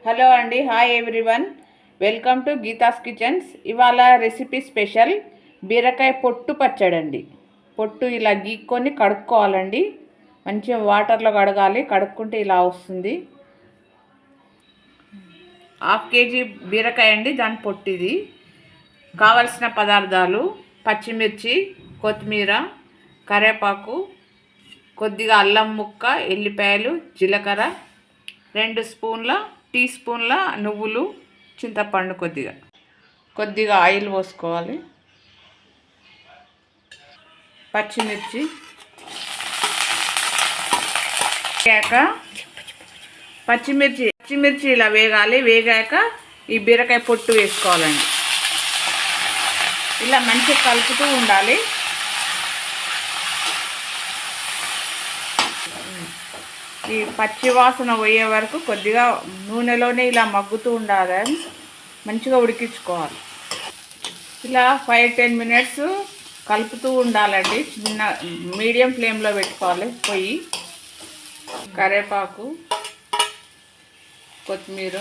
Hello అండి, hi everyone, welcome to Geetha's kitchens. ఇవాళ recipe special బీరకాయ పొట్టు పచ్చడి అండి. పొట్టు ఇలా గీక్కొని కడుక్కోవాలండి. మంచిగా వాటర్లో కడగాలి. కడుక్కుంటే ఇలా వస్తుంది. 1/2 kg బీరకాయ అండి, దాని పొట్టు ఇది. కావలసిన పదార్థాలు: పచ్చిమిర్చి, కొత్తిమీర, కరివేపాకు, కొద్దిగా అల్లం ముక్క, ఎల్లిపాయలు, జీలకర్ర, 2 టీ స్పూన్ల నువ్వులు, చింతపండు, కొద్దిగా ఆయిల్ పోసుకోవాలి. పచ్చిమిర్చి పచ్చిమిర్చి ఇలా వేగాలి. వేగాక ఈ బీరకాయ పొట్టు వేసుకోవాలండి. ఇలా మంచిగా కలుపుతూ ఉండాలి. ఈ పచ్చి వాసన పోయే వరకు కొద్దిగా నూనెలోనే ఇలా మగ్గుతూ ఉండాలని మంచిగా ఉడికించుకోవాలి. ఇలా 5-10 మినిట్స్ కలుపుతూ ఉండాలండి. చిన్న మీడియం ఫ్లేమ్లో పెట్టుకోవాలి పొయ్యి. కరివేపాకు, కొత్తిమీర,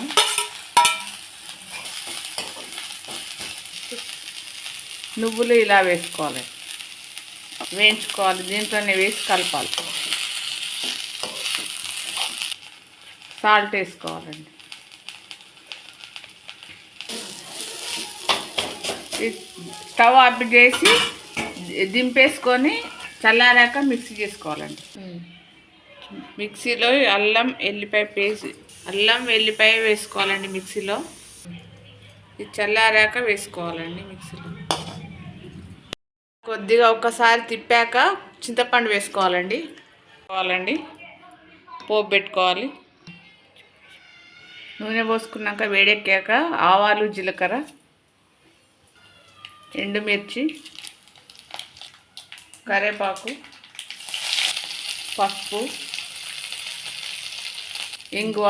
నువ్వులు ఇలా వేసుకోవాలి, వేయించుకోవాలి. దీంట్లోనే వేసి కలపాలి. సాల్ట్ వేసుకోవాలండి. స్టవ్ ఆఫ్ చేసి దింపేసుకొని చల్లారాక మిక్సీ చేసుకోవాలండి. మిక్సీలో అల్లం వెల్లిపాయ వేసుకోవాలండి. మిక్సీలో ఇది చల్లారాక వేసుకోవాలండి. మిక్సీలో కొద్దిగా ఒకసారి తిప్పాక చింతపండు వేసుకోవాలండి. పోపు పెట్టుకోవాలి. నూనె పోసుకున్నాక వేడెక్కాక ఆవాలు, జీలకర్ర, ఎండుమిర్చి, కరివేపాకు, పసుపు, ఇంగువ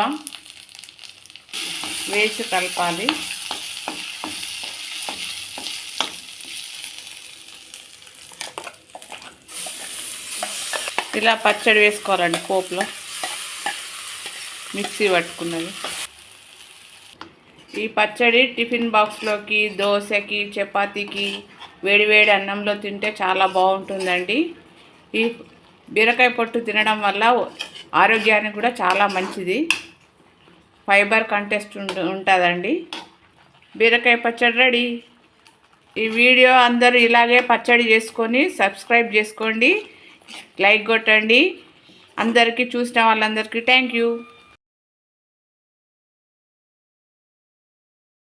వేసి కలపాలి. ఇలా పచ్చడి వేసుకోవాలండి. పోపులో మిక్సీ పట్టుకున్నది. ఈ పచ్చడి టిఫిన్ బాక్స్లోకి, దోశకి, చపాతీకి, వేడివేడి అన్నంలో తింటే చాలా బాగుంటుందండి. ఈ బీరకాయ పొట్టు తినడం వల్ల ఆరోగ్యానికి కూడా చాలా మంచిది. ఫైబర్ కంటెస్ట్ ఉంటుందండి. బీరకాయ పచ్చడి రెడీ. ఈ వీడియో అందరూ ఇలాగే పచ్చడి చేసుకొని సబ్స్క్రైబ్ చేసుకోండి, లైక్ కొట్టండి. అందరికీ చూసిన వాళ్ళందరికీ థ్యాంక్ యూ.